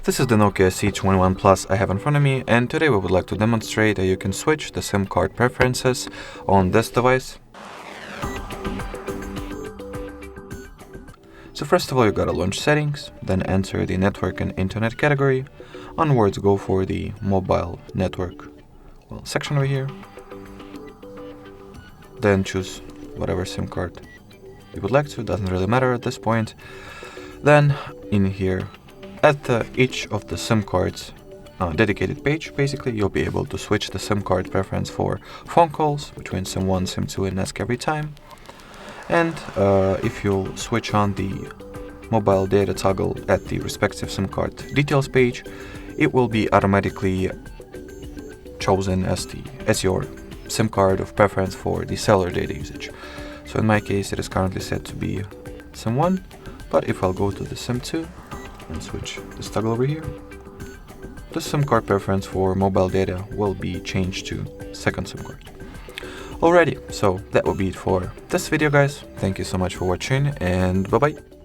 This is the Nokia C21 Plus I have in front of me, and today we would like to demonstrate how you can switch the SIM card preferences on this device. So first of all, you gotta launch settings, then enter the network and internet category. Onwards, go for the mobile network section over here. Then choose whatever SIM card you would like to, doesn't really matter at this point. Then in here, at each of the SIM cards dedicated page, basically you'll be able to switch the SIM card preference for phone calls between SIM1, SIM2 and Ask Every Time. And if you switch on the mobile data toggle at the respective SIM card details page, it will be automatically chosen as your SIM card of preference for the cellular data usage. So in my case it is currently set to be SIM1, but if I'll go to the SIM2 and switch this toggle over here, the SIM card preference for mobile data will be changed to second SIM card. Alrighty, so that will be it for this video, guys. Thank you so much for watching, and bye bye.